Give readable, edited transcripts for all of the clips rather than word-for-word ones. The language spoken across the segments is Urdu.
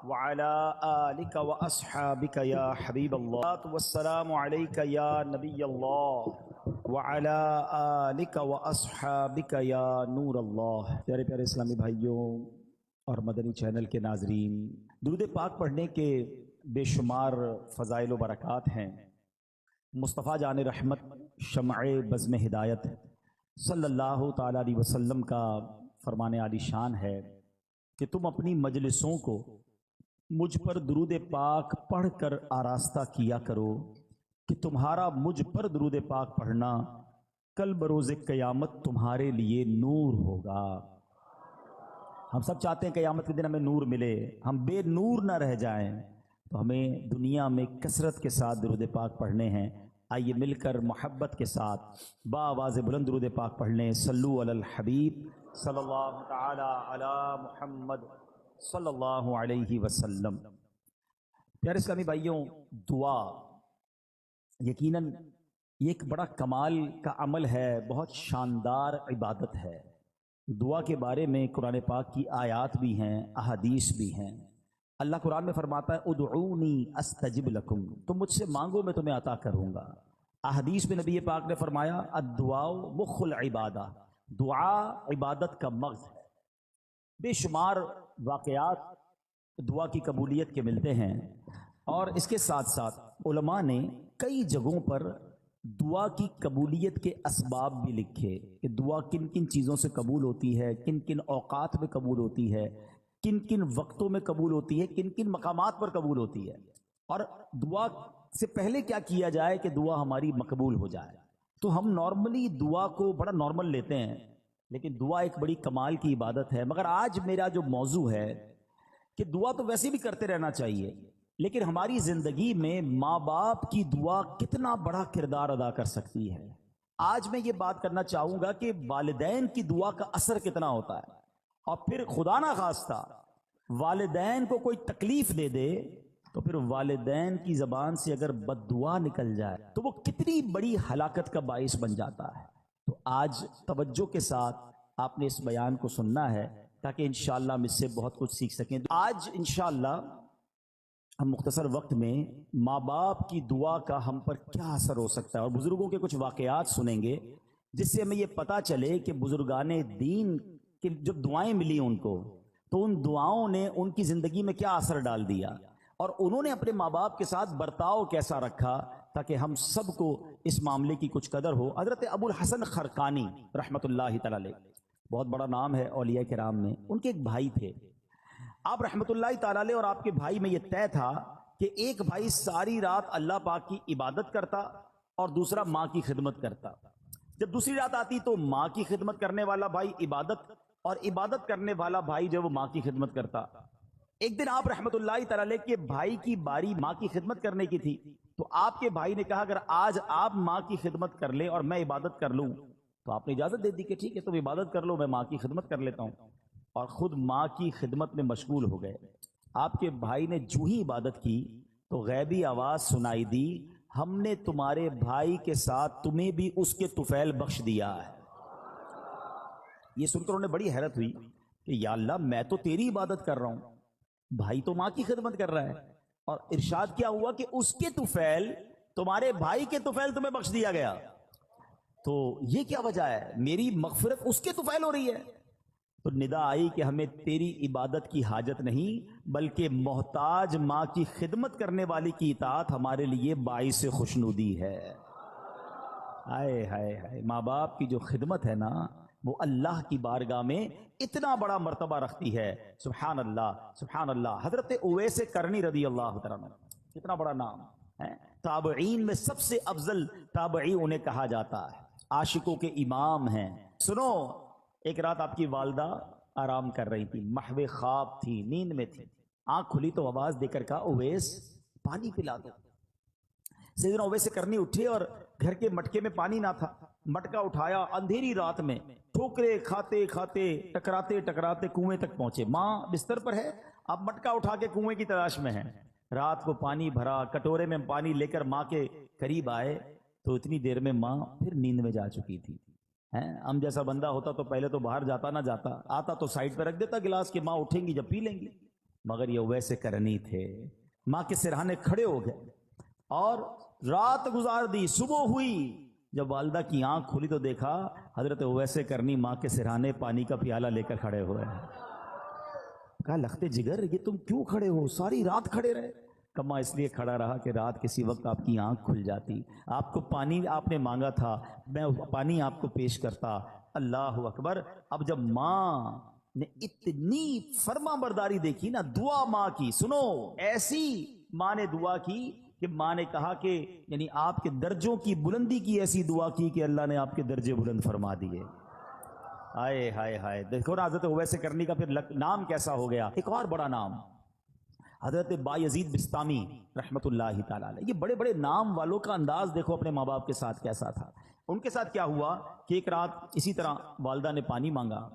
وعلى آلك وأصحابك يا حبيب الله والسلام عليك يا نبي الله وعلى آلك وأصحابك يا نور الله۔ پیارے پیارے اسلامی بھائیوں اور مدنی چینل کے ناظرین، درود پاک پڑھنے کے بے شمار فضائل و برکات ہیں۔ مصطفیٰ جان رحمت شمع بزم ہدایت صلی اللہ تعالیٰ علیہ وسلم کا فرمان عالی شان ہے کہ تم اپنی مجلسوں کو مجھ پر درود پاک پڑھ کر آراستہ کیا کرو کہ تمہارا مجھ پر درود پاک پڑھنا کل بروز قیامت تمہارے لیے نور ہوگا۔ ہم سب چاہتے ہیں قیامت کے دن ہمیں نور ملے، ہم بے نور نہ رہ جائیں، تو ہمیں دنیا میں کثرت کے ساتھ درود پاک پڑھنے ہیں۔ آئیے مل کر محبت کے ساتھ بآواز بلند درود پاک پڑھ لیں۔ صلو علی الحبیب صلی اللہ تعالی علی محمد صلی اللہ علیہ وسلم۔ پیارے اسلامی بھائیوں، دعا یقیناً یہ ایک بڑا کمال کا عمل ہے، بہت شاندار عبادت ہے۔ دعا کے بارے میں قرآن پاک کی آیات بھی ہیں، احادیث بھی ہیں۔ اللہ قرآن میں فرماتا ہے ادعونی استجب لکم، تم مجھ سے مانگو میں تمہیں عطا کروں گا۔ احادیث میں نبی پاک نے فرمایا الدعاء مخ العبادہ، دعا عبادت کا مغز ہے۔ بے شمار واقعات دعا کی قبولیت کے ملتے ہیں، اور اس کے ساتھ ساتھ علماء نے کئی جگہوں پر دعا کی قبولیت کے اسباب بھی لکھے کہ دعا کن کن چیزوں سے قبول ہوتی ہے، کن کن اوقات میں قبول ہوتی ہے، کن کن وقتوں میں قبول ہوتی ہے، کن کن مقامات پر قبول ہوتی ہے، اور دعا سے پہلے کیا کیا جائے کہ دعا ہماری مقبول ہو جائے۔ تو ہم نارملی دعا کو بڑا نارمل لیتے ہیں، لیکن دعا ایک بڑی کمال کی عبادت ہے۔ مگر آج میرا جو موضوع ہے کہ دعا تو ویسے بھی کرتے رہنا چاہیے، لیکن ہماری زندگی میں ماں باپ کی دعا کتنا بڑا کردار ادا کر سکتی ہے۔ آج میں یہ بات کرنا چاہوں گا کہ والدین کی دعا کا اثر کتنا ہوتا ہے، اور پھر خدا نہ خواستہ والدین کو کوئی تکلیف دے دے تو پھر والدین کی زبان سے اگر بد دعا نکل جائے تو وہ کتنی بڑی ہلاکت کا باعث بن جاتا ہے۔ تو آج توجہ کے ساتھ آپ نے اس بیان کو سننا ہے تاکہ انشاءاللہ ہم اس سے بہت کچھ سیکھ سکیں۔ آج انشاءاللہ ہم مختصر وقت میں ماں باپ کی دعا کا ہم پر کیا اثر ہو سکتا ہے، اور بزرگوں کے کچھ واقعات سنیں گے جس سے ہمیں یہ پتہ چلے کہ بزرگان دین کی جب دعائیں ملی ان کو تو ان دعاؤں نے ان کی زندگی میں کیا اثر ڈال دیا، اور انہوں نے اپنے ماں باپ کے ساتھ برتاؤ کیسا رکھا تاکہ ہم سب کو اس معاملے کی کچھ قدر ہو۔ حضرت ابو الحسن خرقانی رحمۃ اللہ تعالی علیہ، بہت بڑا نام ہے اولیاء کرام میں، ان کے ایک بھائی تھے آپ رحمۃ اللہ تعالی علیہ، اور آپ کے بھائی میں یہ طے تھا کہ ایک بھائی ساری رات اللہ پاک کی عبادت کرتا اور دوسرا ماں کی خدمت کرتا۔ جب دوسری رات آتی تو ماں کی خدمت کرنے والا بھائی عبادت، اور عبادت کرنے والا بھائی جو وہ ماں کی خدمت کرتا۔ ایک دن آپ رحمۃ اللہ تعالی علیہ کے بھائی کی باری ماں کی خدمت کرنے کی تھی، تو آپ کے بھائی نے کہا اگر آج آپ ماں کی خدمت کر لیں اور میں عبادت کر لوں، تو آپ نے اجازت دے دی کہ ٹھیک ہے تم عبادت کر لو، میں ماں کی خدمت کر لیتا ہوں، اور خود ماں کی خدمت میں مشغول ہو گئے۔ آپ کے بھائی نے جو ہی عبادت کی تو غیبی آواز سنائی دی ہم نے تمہارے بھائی کے ساتھ تمہیں بھی اس کے طفیل بخش دیا ہے۔ یہ سن کر انہوں نے بڑی حیرت ہوئی کہ یا اللہ میں تو تیری عبادت کر رہا ہوں، بھائی تو ماں کی خدمت کر رہا ہے، اور ارشاد کیا ہوا کہ اس کے طفیل تمہارے بھائی کے طفیل تمہیں بخش دیا گیا۔ تو یہ کیا وجہ ہے، میری مغفرت اس کے طفیل ہو رہی ہے؟ تو ندا آئی کہ ہمیں تیری عبادت کی حاجت نہیں، بلکہ محتاج ماں کی خدمت کرنے والی کی اطاعت ہمارے لیے باعث خوشنودی ہے۔ ہائے ہائے ہائے، ماں باپ کی جو خدمت ہے نا وہ اللہ کی بارگاہ میں اتنا بڑا مرتبہ رکھتی ہے۔ سبحان اللہ سبحان اللہ۔ حضرت اویس کرنی رضی اللہ تعالیٰ عنہ، کتنا بڑا نام ہے، تابعین میں سب سے افضل تابعی انہیں کہا جاتا ہے، عاشقوں کے امام ہیں۔ سنو، ایک رات آپ کی والدہ آرام کر رہی تھی، محو خواب تھی، نیند میں تھی، آنکھ کھلی تو آواز دے کر کہا اویس پانی پلا دو۔ سیدنا اویس کرنی اٹھے اور گھر کے مٹکے میں پانی نہ تھا، مٹکا اٹھایا، اندھیری رات میں ٹھوکرے کھاتے کھاتے ٹکراتے ٹکراتے کنویں تک پہنچے۔ ماں بستر پر ہے، آپ مٹکا اٹھا کے کنویں کی تلاش میں ہیں۔ رات کو پانی بھرا، کٹورے میں پانی لے کر ماں کے قریب آئے تو اتنی دیر میں ماں پھر نیند میں جا چکی تھی۔ ہم جیسا بندہ ہوتا تو پہلے تو باہر جاتا نہ جاتا، آتا تو سائڈ پہ رکھ دیتا گلاس کہ ماں اٹھیں گی جب پی لیں گی۔ مگر یہ ویسے کرنی تھے. ماں کے سرہانے کھڑے ہو گئے اور رات گزار دی. صبح ہوئی، جب والدہ کی آنکھ کھلی تو دیکھا حضرت ویسے کرنی ماں کے سرہانے پانی کا پیالہ لے کر کھڑے ہوئے ہیں. کہا لختے جگر یہ تم کیوں کھڑے ہو؟ ساری رات کھڑے رہے. کما اس لیے کھڑا رہا کہ رات کسی وقت آپ کی آنکھ کھل جاتی، آپ کو پانی آپ نے مانگا تھا، میں پانی آپ کو پیش کرتا. اللہ اکبر. اب جب ماں نے اتنی فرما برداری دیکھی نا، دعا ماں کی سنو، ایسی ماں نے دعا کی کہ ماں نے کہا کہ یعنی آپ کے درجوں کی بلندی کی ایسی دعا کی کہ اللہ نے آپ کے درجے بلند فرما دیے. ہائے ہائے ہائے. دیکھو نا حضرت ویسے کرنی کا پھر نام کیسا ہو گیا. ایک اور بڑا نام حضرت بایزید بسطامی رحمت اللہ تعالی علیہ. یہ بڑے بڑے نام والوں کا انداز دیکھو اپنے ماں باپ کے ساتھ کیسا تھا. ان کے ساتھ کیا ہوا کہ ایک رات اسی طرح والدہ نے پانی مانگا،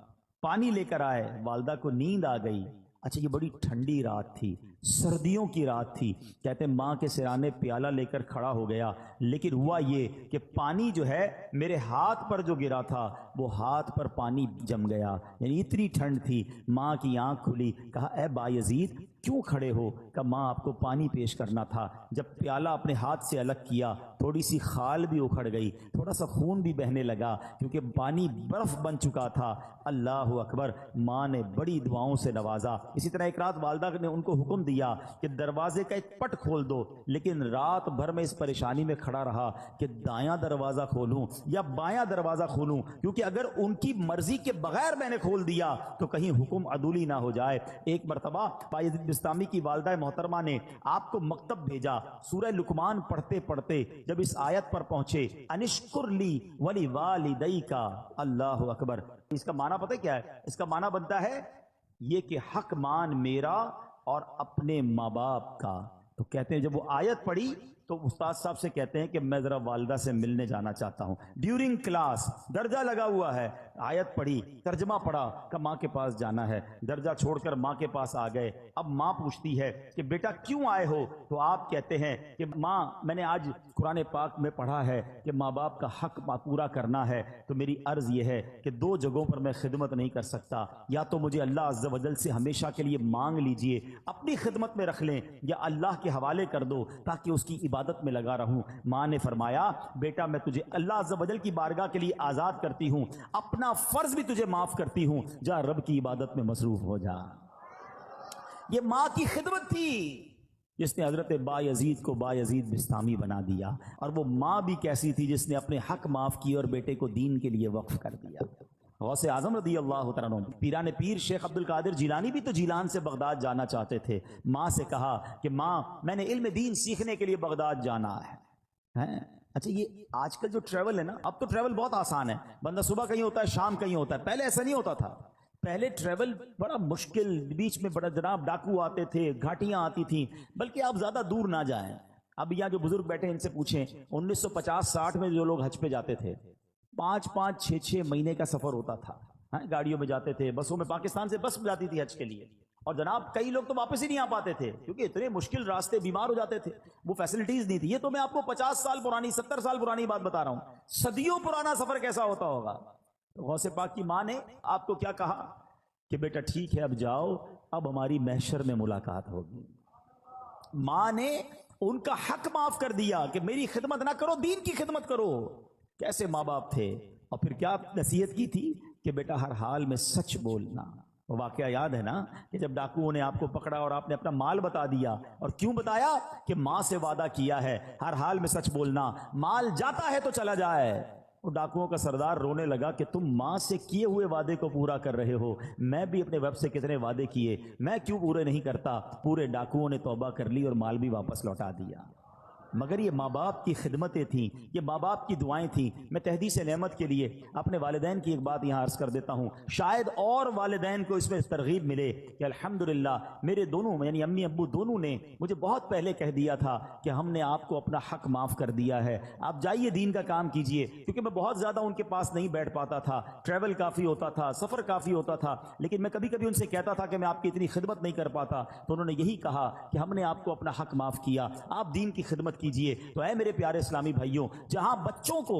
پانی لے کر آئے، والدہ کو نیند آ گئی. اچھا یہ بڑی ٹھنڈی رات تھی، سردیوں کی رات تھی. کہتے ماں کے سرانے پیالہ لے کر کھڑا ہو گیا، لیکن ہوا یہ کہ پانی جو ہے میرے ہاتھ پر جو گرا تھا وہ ہاتھ پر پانی جم گیا. یعنی اتنی ٹھنڈ تھی. ماں کی آنکھ کھلی، کہا اے بایزید کیوں کھڑے ہو؟ کہ ماں آپ کو پانی پیش کرنا تھا. جب پیالہ اپنے ہاتھ سے الگ کیا تھوڑی سی خال بھی اکھڑ گئی، تھوڑا سا خون بھی بہنے لگا کیونکہ پانی برف بن چکا تھا. اللہ اکبر. ماں نے بڑی دعاؤں سے نوازا. اسی طرح ایک رات والدہ نے ان کو حکم دیا کہ دروازے کا ایک پٹ کھول دو، لیکن رات بھر میں اس پریشانی میں کھڑا رہا کہ دایاں دروازہ کھولوں یا بایاں دروازہ کھولوں، کیونکہ اگر ان کی مرضی کے بغیر میں نے کھول دیا تو کہیں حکم عدولی نہ ہو جائے. ایک مرتبہ بایزید بسطامی کی والدہ محترمہ نے آپ کو مکتب بھیجا. سورہ لقمان پڑھتے پڑھتے جب اس آیت پر پہنچے انشکر لی ولی والدیک، اللہ اکبر. اس کا معنی پتہ کیا ہے؟ اس کا معنی بنتا ہے یہ کہ حق مان میرا اور اپنے ماں باپ کا. تو کہتے ہیں جب وہ آیت پڑھی تو استاد صاحب سے کہتے ہیں کہ میں ذرا والدہ سے ملنے جانا چاہتا ہوں. ڈیورنگ کلاس درجہ لگا ہوا ہے، آیت پڑھی، ترجمہ پڑھا کہ ماں کے پاس جانا ہے. درجہ چھوڑ کر ماں کے پاس آ گئے. اب ماں پوچھتی ہے کہ بیٹا کیوں آئے ہو؟ تو آپ کہتے ہیں کہ ماں میں نے آج قرآن پاک میں پڑھا ہے کہ ماں باپ کا حق پورا کرنا ہے، تو میری عرض یہ ہے کہ دو جگہوں پر میں خدمت نہیں کر سکتا. یا تو مجھے اللہ عز و جل سے ہمیشہ کے لیے مانگ لیجئے، اپنی خدمت میں رکھ لیں، یا اللہ کے حوالے کر دو تاکہ اس کی عبادت میں لگا رہوں. ماں نے فرمایا بیٹا میں تجھے اللہ عز و جل کی بارگاہ کے لیے آزاد کرتی ہوں، اپنا فرض بھی تجھے معاف کرتی ہوں، جا رب کی عبادت میں مصروف ہو جا. یہ ماں کی خدمت تھی جس نے حضرت بایزید کو بایزید بسطامی بنا دیا. اور وہ ماں بھی کیسی تھی جس نے اپنے حق معاف کیے اور بیٹے کو دین کے لیے وقف کر دیا. غوث اعظم رضی اللہ تعالیٰ عنہ پیران پیر شیخ عبد القادر جیلانی بھی تو جیلان سے بغداد جانا چاہتے تھے. ماں سے کہا کہ ماں میں نے علم دین سیکھنے کے لیے بغداد جانا ہے. اچھا یہ آج کل جو ٹریول ہے نا، اب تو ٹریول بہت آسان ہے، بندہ صبح کہیں ہوتا ہے شام کہیں ہوتا ہے. پہلے ایسا نہیں ہوتا تھا. پہلے ٹریول بڑا مشکل، بیچ میں بڑا جناب ڈاکو آتے تھے، گھاٹیاں آتی تھیں. بلکہ آپ زیادہ دور نہ جائیں. اب یہاں جو بزرگ بیٹھے ان سے پوچھیں 1950-60 میں جو لوگ حج پہ جاتے تھے 5-5 6-6 مہینے کا سفر ہوتا تھا. گاڑیوں میں جاتے تھے، بسوں میں، پاکستان سے بس جاتی تھی حج کے لیے. اور جناب کئی لوگ تو واپس ہی نہیں آ پاتے تھے کیونکہ اتنے مشکل راستے، بیمار ہو جاتے تھے، وہ فیسلٹیز نہیں تھی. یہ تو میں آپ کو 50 سال پرانی 70 سال پرانی بات بتا رہا ہوں. صدیوں پرانا سفر کیسا ہوتا ہوگا. غوث پاک کی ماں نے آپ کو کیا کہا کہ بیٹا ٹھیک ہے اب جاؤ، اب ہماری محشر میں ملاقات ہوگی. ماں نے ان کا حق معاف کر دیا کہ میری خدمت نہ کرو، دین کی خدمت کرو. کیسے ماں باپ تھے. اور پھر کیا نصیحت کی تھی کہ بیٹا ہر حال میں سچ بولنا. وہ واقعہ یاد ہے نا کہ جب ڈاکوؤں نے آپ کو پکڑا اور آپ نے اپنا مال بتا دیا. اور کیوں بتایا؟ کہ ماں سے وعدہ کیا ہے ہر حال میں سچ بولنا، مال جاتا ہے تو چلا جائے. وہ ڈاکوؤں کا سردار رونے لگا کہ تم ماں سے کیے ہوئے وعدے کو پورا کر رہے ہو، میں بھی اپنے ویب سے کتنے وعدے کیے، میں کیوں پورے نہیں کرتا. پورے ڈاکوؤں نے توبہ کر لی اور مال بھی واپس لوٹا دیا. مگر یہ ماں باپ کی خدمتیں تھیں، یہ ماں باپ کی دعائیں تھیں. میں تحدیث نعمت کے لیے اپنے والدین کی ایک بات یہاں عرض کر دیتا ہوں، شاید اور والدین کو اس میں ترغیب ملے کہ الحمدللہ میرے دونوں یعنی امی ابو دونوں نے مجھے بہت پہلے کہہ دیا تھا کہ ہم نے آپ کو اپنا حق معاف کر دیا ہے، آپ جائیے دین کا کام کیجئے. کیونکہ میں بہت زیادہ ان کے پاس نہیں بیٹھ پاتا تھا، ٹریول کافی ہوتا تھا، سفر کافی ہوتا تھا، لیکن میں کبھی کبھی ان سے کہتا تھا کہ میں آپ کی اتنی خدمت نہیں کر پاتا. تو انہوں نے یہی کہا کہ ہم نے آپ کو اپنا حق معاف کیا، آپ دین کی خدمت کیجئے. تو اے میرے پیارے اسلامی بھائیوں، جہاں بچوں کو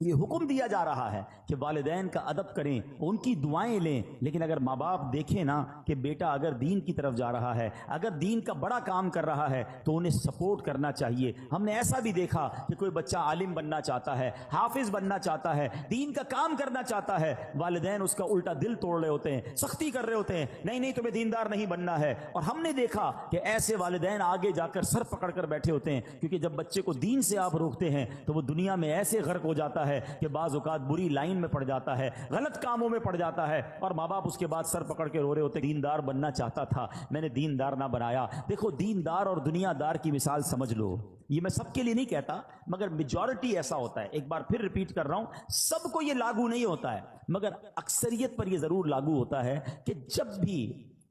یہ حکم دیا جا رہا ہے کہ والدین کا ادب کریں، ان کی دعائیں لیں، لیکن اگر ماں باپ دیکھیں نا کہ بیٹا اگر دین کی طرف جا رہا ہے، اگر دین کا بڑا کام کر رہا ہے تو انہیں سپورٹ کرنا چاہیے۔ ہم نے ایسا بھی دیکھا کہ کوئی بچہ عالم بننا چاہتا ہے، حافظ بننا چاہتا ہے، دین کا کام کرنا چاہتا ہے، والدین اس کا الٹا دل توڑ رہے ہوتے ہیں، سختی کر رہے ہوتے ہیں، نہیں نہیں تمہیں دیندار نہیں بننا ہے۔ اور ہم نے دیکھا کہ ایسے والدین آگے جا کر سر پکڑ کر بیٹھے ہوتے ہیں، کیونکہ جب بچے کو دین سے آپ روکتے ہیں تو وہ دنیا میں ایسے غرق ہو جاتا ہے کہ بعض اوقات بری لائن میں پڑ جاتا ہے، غلط کاموں میں پڑ جاتا ہے، اور ماں باپ اس کے بعد سر پکڑ کے رو رہے ہوتے، دیندار بننا چاہتا تھا، میں نے دیندار نہ بنایا۔ دیکھو دیندار اور دنیا دار کی مثال سمجھ لو، یہ میں سب کے لیے نہیں کہتا مگر میجورٹی ایسا ہوتا ہے، ایک بار پھر ریپیٹ کر رہا ہوں، سب کو یہ لاگو نہیں ہوتا ہے مگر اکثریت پر یہ ضرور لاگو ہوتا ہے کہ جب بھی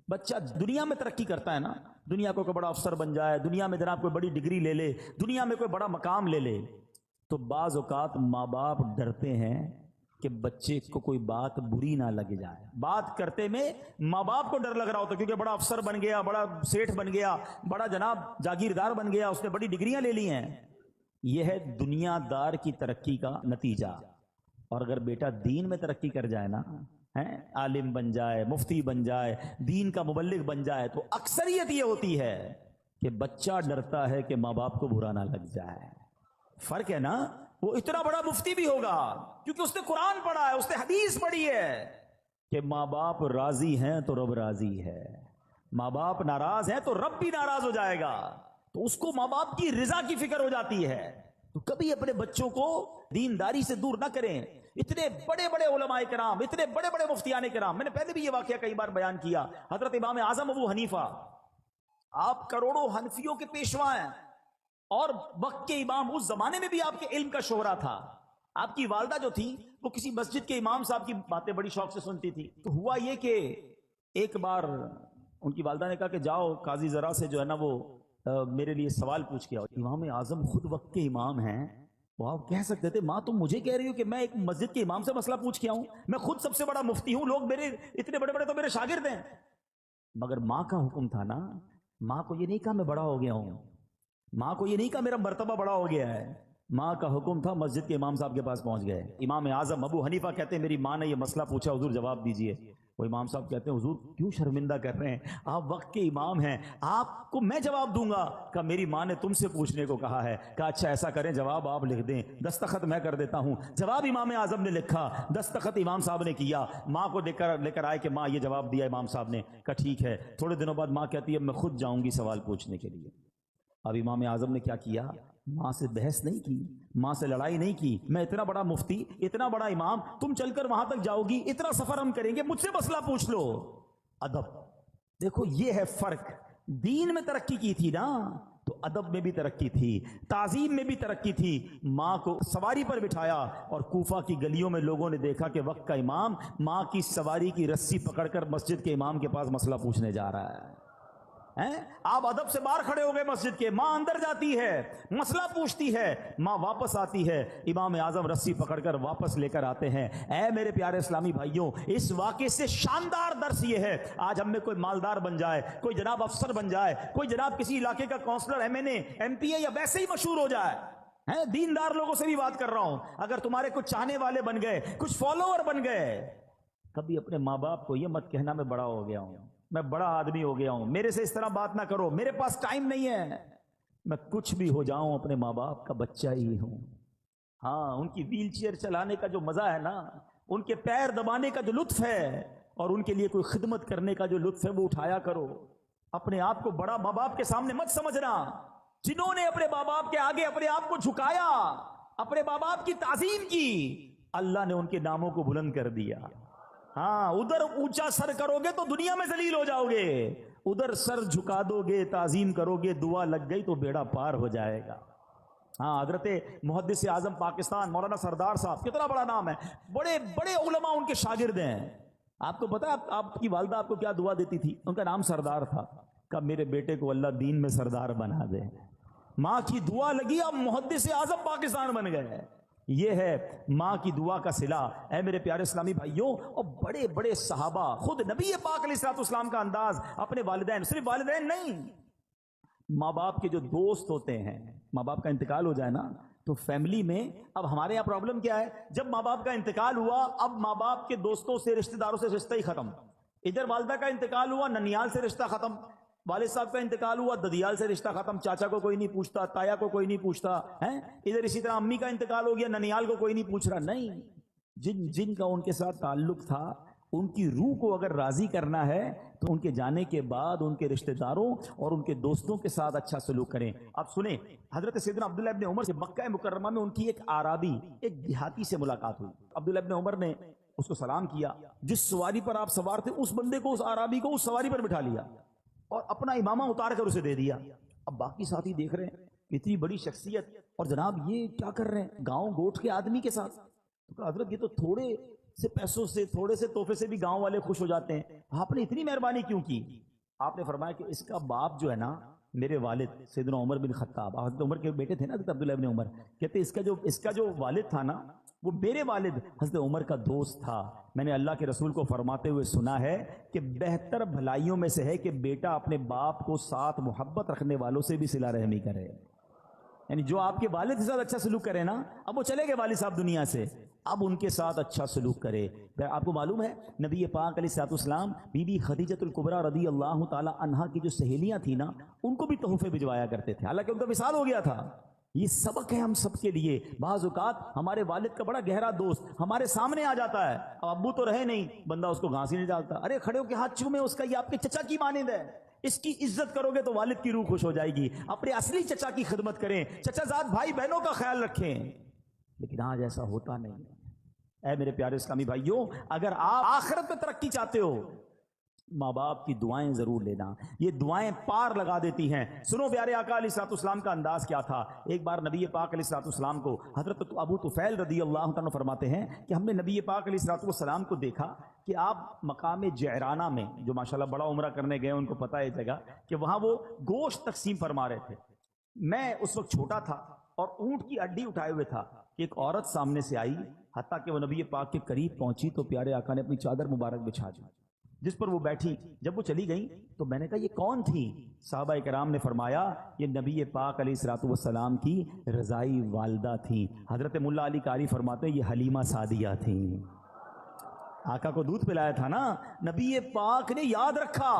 بچہ دنیا میں ترقی کرتا ہے نا، دنیا کو کوئی بڑا افسر بن جائے، دنیا میں جناب کوئی بڑی ڈگری لے لے، دنیا میں کوئی بڑا مقام لے لے، تو بعض اوقات ماں باپ ڈرتے ہیں کہ بچے کو کوئی بات بری نہ لگ جائے۔ بات کرتے میں ماں باپ کو ڈر لگ رہا ہوتا کیونکہ بڑا افسر بن گیا، بڑا سیٹھ بن گیا، بڑا جناب جاگیردار بن گیا، اس نے بڑی ڈگریاں لے لی ہیں۔ یہ ہے دنیا دار کی ترقی کا نتیجہ۔ اور اگر بیٹا دین میں ترقی کر جائے نا، عالم بن جائے، مفتی بن جائے، دین کا مبلغ بن جائے، تو اکثریت یہ ہوتی ہے کہ بچہ ڈرتا ہے کہ ماں باپ کو برا نہ لگ جائے۔ فرق ہے نا، وہ اتنا بڑا مفتی بھی ہوگا کیونکہ اس نے قرآن پڑھا ہے، اس نے حدیث پڑھی ہے کہ ماں باپ راضی ہیں تو رب راضی ہے، ماں باپ ناراض ہیں تو رب بھی ناراض ہو جائے گا، تو اس کو ماں باپ کی رضا کی فکر ہو جاتی ہے۔ تو کبھی اپنے بچوں کو دینداری سے دور نہ کریں۔ اتنے بڑے بڑے علماء کرام، اتنے بڑے بڑے مفتیان کرام، میں نے پہلے بھی یہ واقعہ کئی بار بیان کیا، حضرت امام اعظم ابو حنیفہ، آپ کروڑوں حنفیوں کے پیشوا ہیں اور وقت کے امام، اس زمانے میں بھی آپ کے علم کا شہرا تھا۔ آپ کی والدہ جو تھی وہ کسی مسجد کے امام صاحب کی باتیں بڑی شوق سے سنتی تھی، تو ہوا یہ کہ ایک بار ان کی والدہ نے کہا کہ جاؤ قاضی ذرا سے جو ہے نا وہ میرے لیے سوال پوچھ کے آؤ۔ امام اعظم خود وقت کے امام ہیں، وہ آپ کہہ سکتے تھے ماں تم مجھے کہہ رہی ہو کہ میں ایک مسجد کے امام سے مسئلہ پوچھ کے آؤں، میں خود سب سے بڑا مفتی ہوں، لوگ میرے اتنے بڑے بڑے تو میرے شاگرد ہیں۔ مگر ماں کا حکم تھا نا، ماں کو یہ نہیں کہا میں بڑا ہو گیا ہوں، ماں کو یہ نہیں کہا میرا مرتبہ بڑا ہو گیا ہے، ماں کا حکم تھا مسجد کے امام صاحب کے پاس پہنچ گئے۔ امام اعظم ابو حنیفہ کہتے ہیں میری ماں نے یہ مسئلہ پوچھا، حضور جواب دیجئے۔ وہ امام صاحب کہتے ہیں حضور کیوں شرمندہ کر رہے ہیں، آپ وقت کے امام ہیں، آپ کو میں جواب دوں گا۔ کہ میری ماں نے تم سے پوچھنے کو کہا ہے۔ کہا اچھا ایسا کریں جواب آپ لکھ دیں، دستخط میں کر دیتا ہوں۔ جواب امام اعظم نے لکھا، دستخط امام صاحب نے کیا، ماں کو لے کر آئے کہ ماں یہ جواب دیا امام صاحب نے۔ کہا ٹھیک ہے۔ تھوڑے دنوں بعد ماں کہتی ہے میں خود جاؤں گی سوال پوچھنے کے لیے۔ اب امام اعظم نے کیا کیا، ماں سے بحث نہیں کی، ماں سے لڑائی نہیں کی، میں اتنا بڑا مفتی، اتنا بڑا امام، تم چل کر وہاں تک جاؤ گی، اتنا سفر ہم کریں گے، مجھ سے مسئلہ پوچھ لو۔ ادب، دیکھو یہ ہے فرق۔ دین میں ترقی کی تھی نا تو ادب میں بھی ترقی تھی، تعظیم میں بھی ترقی تھی۔ ماں کو سواری پر بٹھایا اور کوفہ کی گلیوں میں لوگوں نے دیکھا کہ وقت کا امام ماں کی سواری کی رسی پکڑ کر مسجد کے امام کے پاس مسئلہ پوچھنے جا رہا ہے۔ آپ ادب سے باہر کھڑے ہو گئے مسجد کے، ماں اندر جاتی ہے، مسئلہ پوچھتی ہے، ماں واپس آتی ہے، امام اعظم رسی پکڑ کر واپس لے کر آتے ہیں۔ اے میرے پیارے اسلامی بھائیوں، اس واقعے سے شاندار درس یہ ہے، آج ہم میں کوئی مالدار بن جائے، کوئی جناب افسر بن جائے، کوئی جناب کسی علاقے کا کونسلر، ایم پی اے یا ویسے ہی مشہور ہو جائے، دیندار لوگوں سے بھی بات کر رہا ہوں، اگر تمہارے کچھ چاہنے والے بن گئے، کچھ فالوور بن گئے، کبھی اپنے ماں باپ کو یہ مت کہنا میں بڑا ہو گیا ہوں، میں بڑا آدمی ہو گیا ہوں، میرے سے اس طرح بات نہ کرو، میرے پاس ٹائم نہیں ہے۔ میں کچھ بھی ہو جاؤں اپنے ماں باپ کا بچہ ہی ہوں۔ ہاں، ان کی ویل چیئر چلانے کا جو مزہ ہے نا، ان کے پیر دبانے کا جو لطف ہے، اور ان کے لیے کوئی خدمت کرنے کا جو لطف ہے وہ اٹھایا کرو۔ اپنے آپ کو بڑا ماں باپ کے سامنے مت سمجھنا۔ جنہوں نے اپنے ماں باپ کے آگے اپنے آپ کو جھکایا، اپنے ماں باپ کی تعظیم کی، اللہ نے ان کے ناموں کو بلند کر دیا۔ ہاں، ادھر اونچا سر کرو گے تو دنیا میں ذلیل ہو جاؤ گے، ادھر سر جھکا دو گے، تعظیم کرو گے، دعا لگ گئی تو بیڑا پار ہو جائے گا۔ ہاں، حضرت محدث اعظم پاکستان مولانا سردار صاحب، کتنا بڑا نام ہے، بڑے بڑے علماء ان کے شاگرد ہیں۔ آپ کو پتا ہے آپ کی والدہ آپ کو کیا دعا دیتی تھی؟ ان کا نام سردار تھا، کہ میرے بیٹے کو اللہ دین میں سردار بنا دے۔ ماں کی دعا لگی، اب محدث اعظم پاکستان بن گئے۔ یہ ہے ماں کی دعا کا صلہ۔ اے میرے پیارے اسلامی بھائیوں، اور بڑے بڑے صحابہ، خود نبی پاک علیہ الصلوۃ والسلام کا انداز اپنے والدین، صرف والدین نہیں، ماں باپ کے جو دوست ہوتے ہیں، ماں باپ کا انتقال ہو جائے نا تو فیملی میں اب ہمارے یہاں پرابلم کیا ہے، جب ماں باپ کا انتقال ہوا اب ماں باپ کے دوستوں سے رشتہ داروں سے رشتہ ہی ختم، ادھر والدہ کا انتقال ہوا ننیال سے رشتہ ختم، والد صاحب کا انتقال ہوا ددیال سے رشتہ ختم، چاچا کو کوئی نہیں پوچھتا، تایا کو کوئی نہیں پوچھتا ہے، ادھر اسی طرح امی کا انتقال ہو گیا ننیال کو کوئی نہیں پوچھ رہا۔ نہیں، جن کا ان کے ساتھ تعلق تھا ان کی روح کو اگر راضی کرنا ہے تو ان کے جانے کے بعد ان کے رشتہ داروں اور ان کے دوستوں کے ساتھ اچھا سلوک کریں۔ اب سنیں، حضرت سیدنا عبداللہ ابن عمر سے مکہ مکرمہ میں ان کی ایک اعرابی ایک دیہاتی سے ملاقات ہوئی۔ عبداللہ ابن عمر نے اس کو سلام کیا، جس سواری پر آپ سوار تھے اس بندے کو، اس اعرابی کو اس سواری پر بٹھا لیا اور اپنا امامہ اتار کر اسے دے دیا۔ اب باقی ساتھی دیکھ رہے ہیں اتنی بڑی شخصیت اور جناب یہ کیا کر رہے ہیں گاؤں گوٹھ کے آدمی کے ساتھ۔ تو کہا حضرت یہ تو تھوڑے سے پیسوں سے تھوڑے سے تحفے سے بھی گاؤں والے خوش ہو جاتے ہیں، آپ نے اتنی مہربانی کیوں کی؟ آپ نے فرمایا کہ اس کا باپ جو ہے نا میرے والد سیدنا عمر بن خطاب، حضرت عمر کے بیٹے تھے نا حضرت عبداللہ بن عمر، کہتے اس کا جو والد تھا نا وہ میرے والد حضرت عمر کا دوست تھا۔ میں نے اللہ کے رسول کو فرماتے ہوئے سنا ہے کہ بہتر بھلائیوں میں سے ہے کہ بیٹا اپنے باپ کو ساتھ محبت رکھنے والوں سے بھی صلہ رحمی کرے، یعنی جو آپ کے والد کے ساتھ اچھا سلوک کرے نا، اب وہ چلے گئے والد صاحب دنیا سے، اب ان کے ساتھ اچھا سلوک کرے۔ آپ کو معلوم ہے نبی پاک علیہ الصلوۃ والسلام بی بی خدیجۃ الکبریٰ رضی اللہ تعالی عنہا کی جو سہیلیاں تھیں نا ان کو بھی تحفے بھجوایا کرتے تھے، حالانکہ ان کا وصال ہو گیا تھا۔ یہ سبق ہے ہم سب کے لیے، بعض اوقات ہمارے والد کا بڑا گہرا دوست ہمارے سامنے آ جاتا ہے، اب ابو تو رہے نہیں، بندہ اس کو گھاس ہی نہیں ڈالتا، ارے کھڑے ہو کے ہاتھ چومے اس کا، یہ آپ کے چچا کی مانند ہے، اس کی عزت کرو گے تو والد کی روح خوش ہو جائے گی، اپنے اصلی چچا کی خدمت کریں، چچا زاد بھائی بہنوں کا خیال رکھیں۔ لیکن آج ایسا ہوتا نہیں ہے۔ اے میرے پیارے اسلامی بھائیوں، اگر آپ آخرت میں ترقی چاہتے ہو ماں باپ کی دعائیں ضرور لینا، یہ دعائیں پار لگا دیتی ہیں۔ سنو پیارے آقا علیہ الصلوۃ والسلام کا انداز کیا تھا۔ ایک بار نبی پاک علیہ الصلوۃ والسلام کو حضرت ابو طفیل رضی اللہ عنہ فرماتے ہیں کہ ہم نے نبی پاک علیہ الصلوۃ والسلام کو دیکھا کہ آپ مقام جعرانہ میں، جو ماشاءاللہ بڑا عمرہ کرنے گئے ان کو پتہ ہے جگہ، کہ وہاں وہ گوشت تقسیم فرما رہے تھے۔ میں اس وقت چھوٹا تھا اور اونٹ کی ہڈی اٹھائے ہوئے تھا کہ ایک عورت سامنے سے آئی، حتیٰ کہ وہ نبی پاک کے قریب پہنچی تو پیارے آقا نے اپنی چادر مبارک بچھا دی جس پر وہ بیٹھی۔ جب وہ چلی گئیں تو میں نے کہا یہ کون تھی؟ صحابہ کرام نے فرمایا یہ نبی پاک علیہ الصلوۃ والسلام کی رضائی والدہ تھیں۔ حضرت ملا علی قاری فرماتے ہیں یہ حلیمہ سعدیہ تھیں۔ آقا کو دودھ پلایا تھا نا، نبی پاک نے یاد رکھا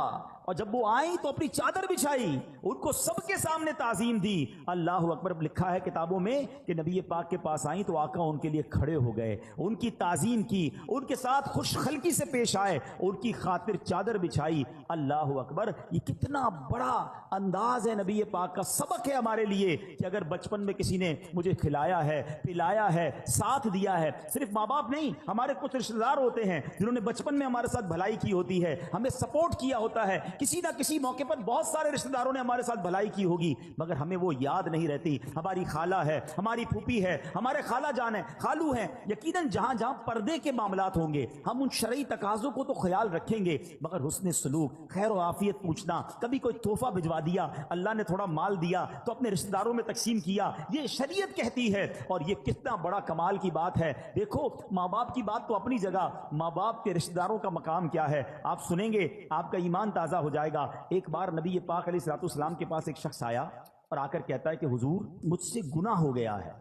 اور جب وہ آئیں تو اپنی چادر بچھائی، ان کو سب کے سامنے تعظیم دی۔ اللہ اکبر، لکھا ہے کتابوں میں کہ نبی پاک کے پاس آئیں تو آقا ان کے لیے کھڑے ہو گئے، ان کی تعظیم کی، ان کے ساتھ خوش خلقی سے پیش آئے، ان کی خاطر چادر بچھائی۔ اللہ اکبر، یہ کتنا بڑا انداز ہے نبی پاک کا، سبق ہے ہمارے لیے کہ اگر بچپن میں کسی نے مجھے کھلایا ہے، پلایا ہے، ساتھ دیا ہے، صرف ماں باپ نہیں، ہمارے کچھ رشتہ دار ہوتے ہیں جنہوں نے بچپن میں ہمارے ساتھ بھلائی کی ہوتی ہے، ہمیں سپورٹ کیا ہوتا ہے، کسی نہ کسی موقع پر بہت سارے رشتہ داروں نے ہمارے ساتھ بھلائی کی ہوگی مگر ہمیں وہ یاد نہیں رہتی۔ ہماری خالہ ہے، ہماری پھوپھی ہے، ہمارے خالہ جان ہے، خالو ہیں، یقیناً جہاں جہاں پردے کے معاملات ہوں گے ہم ان شرعی تقاضوں کو تو خیال رکھیں گے، مگر حسن سلوک، خیر و عافیت پوچھنا، کبھی کوئی تحفہ بھجوا دیا، اللہ نے تھوڑا مال دیا تو اپنے رشتہ داروں میں تقسیم کیا، یہ شریعت کہتی ہے اور یہ کتنا بڑا کمال کی بات ہے۔ دیکھو ماں باپ کی بات تو اپنی جگہ، ماں باپ کے رشتہ داروں کا مقام کیا ہے آپ سنیں گے، آپ کا ایمان تازہ ہو جائے گا۔ ایک بار نبی پاک علیہ الصلوۃ والسلام کے پاس ایک شخص آیا اور آ کر کہتا ہے کہ حضور مجھ سے گناہ ہو گیا ہے،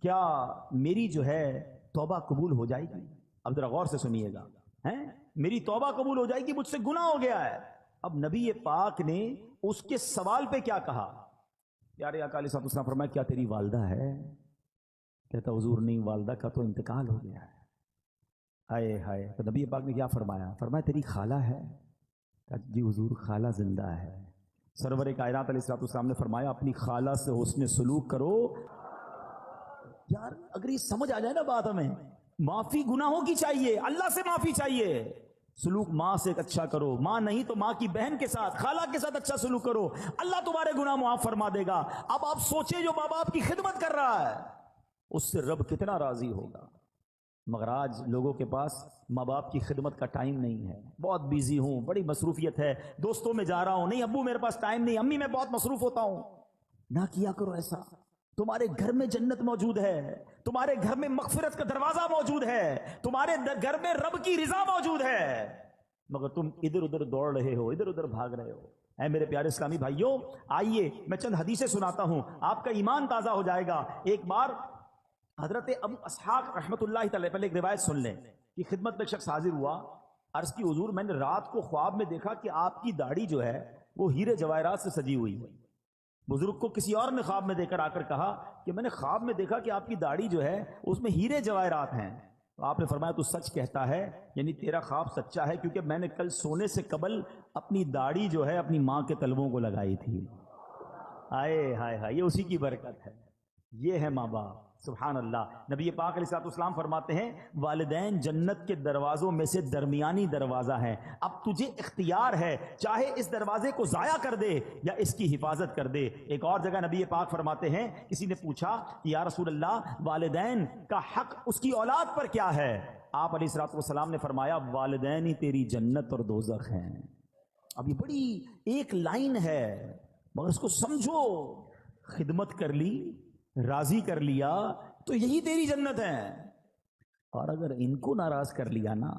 کیا میری جو ہے توبہ قبول ہو جائے گی؟ اب ذرا غور سے سنیے گا، میری توبہ قبول ہو جائے گی، مجھ سے گناہ ہو گیا ہے۔ اب نبی پاک نے اس کے سوال پہ کیا کہا؟ پیارے آقا علیہ الصلوۃ والسلام فرمایا کیا تیری والدہ ہے؟ کہتا حضور نہیں، والدہ کا تو انتقال ہو گیا ہے۔ ہائے ہائے، تو نبی پاک نے کیا فرمایا؟ فرمایا تیری خالہ ہے؟ جی حضور خالہ زندہ ہے۔ سرور کائنات علیہ الصلوۃ والسلام نے فرمایا اپنی خالہ سے حسن سلوک کرو۔ یار اگر یہ سمجھ آ جائے نا بات، ہمیں معافی گناہوں کی چاہیے، اللہ سے معافی چاہیے، سلوک ماں سے اچھا کرو، ماں نہیں تو ماں کی بہن کے ساتھ، خالہ کے ساتھ اچھا سلوک کرو، اللہ تمہارے گناہ معاف فرما دے گا۔ اب آپ سوچیں جو ماں باپ کی خدمت کر رہا ہے اس سے رب کتنا راضی ہوگا، مگر آج لوگوں کے پاس ماں باپ کی خدمت کا ٹائم نہیں ہے، بہت بیزی ہوں، بڑی مصروفیت ہے، دوستوں میں جا رہا ہوں، نہیں ابو میرے پاس ٹائم نہیں، امی میں بہت مصروف ہوتا ہوں۔ نہ کیا کرو ایسا، تمہارے گھر میں جنت موجود ہے، تمہارے گھر میں مغفرت کا دروازہ موجود ہے، تمہارے گھر میں رب کی رضا موجود ہے، مگر تم ادھر ادھر دوڑ رہے ہو، ادھر ادھر بھاگ رہے ہو۔ اے میرے پیارے اسلامی بھائیوں، آئیے میں چند حدیثیں سناتا ہوں، آپ کا ایمان تازہ ہو جائے گا۔ ایک بار حضرت ابو اسحاق رحمۃ اللہ تعالی، پہلے ایک روایت سن لیں کہ خدمت میں شخص حاضر ہوا، عرض کی حضور میں نے رات کو خواب میں دیکھا کہ آپ کی داڑھی جو ہے وہ ہیرے جواہرات سے سجی ہوئی ہے۔ بزرگ کو کسی اور نے خواب میں دیکھ کر آ کر کہا کہ میں نے خواب میں دیکھا کہ آپ کی داڑھی جو ہے اس میں ہیرے جواہرات ہیں۔ تو آپ نے فرمایا تو سچ کہتا ہے، یعنی تیرا خواب سچا ہے، کیونکہ میں نے کل سونے سے قبل اپنی داڑھی جو ہے اپنی ماں کے تلووں کو لگائی تھی۔ آئے ہائے ہائے، یہ اسی کی برکت ہے، یہ ہے ماں باپ۔ سبحان اللہ۔ نبی پاک علیہ الصلوۃ والسلام فرماتے ہیں والدین جنت کے دروازوں میں سے درمیانی دروازہ ہے، اب تجھے اختیار ہے چاہے اس دروازے کو ضائع کر دے یا اس کی حفاظت کر دے۔ ایک اور جگہ نبی پاک فرماتے ہیں، کسی نے پوچھا کہ یا رسول اللہ والدین کا حق اس کی اولاد پر کیا ہے؟ آپ علیہ الصلوۃ والسلام نے فرمایا والدین ہی تیری جنت اور دوزخ ہیں۔ اب یہ بڑی ایک لائن ہے مگر اس کو سمجھو، خدمت کر لی، راضی کر لیا تو یہی تیری جنت ہے، اور اگر ان کو ناراض کر لیا نا،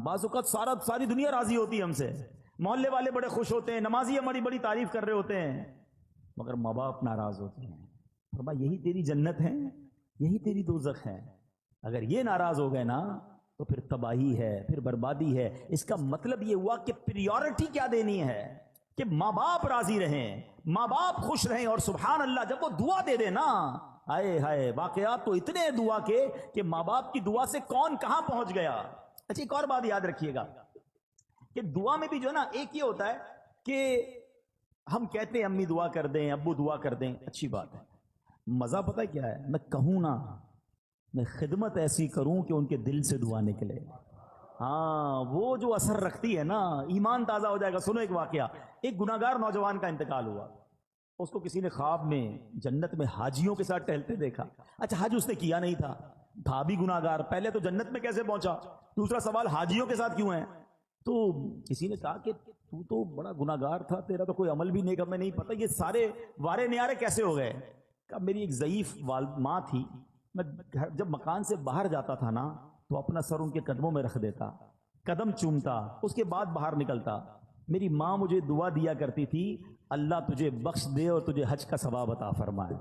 بعض اوقات ساری دنیا راضی ہوتی ہے ہم سے، محلے والے بڑے خوش ہوتے ہیں، نمازی ہماری بڑی تعریف کر رہے ہوتے ہیں، مگر ماں باپ ناراض ہوتے ہیں۔ فرمایا یہی تیری جنت ہے، یہی تیری دوزخ ہے۔ اگر یہ ناراض ہو گئے نا تو پھر تباہی ہے، پھر بربادی ہے۔ اس کا مطلب یہ ہوا کہ پریورٹی کیا دینی ہے کہ ماں باپ راضی رہیں، ماں باپ خوش رہیں، اور سبحان اللہ جب وہ دعا دے دے نا، آئے ہائے، واقعات تو اتنے ہیں دعا کے کہ ماں باپ کی دعا سے کون کہاں پہنچ گیا۔ اچھا ایک اور بات یاد رکھیے گا کہ دعا میں بھی جو ہے نا ایک یہ ہوتا ہے کہ ہم کہتے ہیں امی دعا کر دیں، ابو دعا کر دیں، اچھی بات ہے، مزہ پتہ کیا ہے، میں کہوں نا، میں خدمت ایسی کروں کہ ان کے دل سے دعا نکلے، ہاں وہ جو اثر رکھتی ہے نا، ایمان تازہ ہو جائے گا۔ سنو ایک واقعہ، ایک گناہگار نوجوان کا انتقال ہوا، اس کو کسی نے خواب میں جنت میں حاجیوں کے ساتھ ٹہلتے دیکھا۔ اچھا حج اس نے کیا نہیں تھا بھی گناہگار، پہلے تو جنت میں کیسے پہنچا؟ دوسرا سوال حاجیوں کے ساتھ کیوں ہے؟ تو کسی نے کہا کہ تو تو بڑا گناہگار تھا، تیرا تو کوئی عمل بھی نہیں، ہمیں نہیں پتہ یہ سارے وارے نیارے کیسے ہو گئے؟ کہا میری ایک ضعیف ماں تھی، میں جب مکان سے باہر جاتا تھا نا تو اپنا سر ان کے قدموں میں رکھ دیتا، قدم چومتا، اس کے بعد باہر نکلتا۔ میری ماں مجھے دعا دیا کرتی تھی اللہ تجھے بخش دے اور تجھے حج کا ثواب عطا فرمائے۔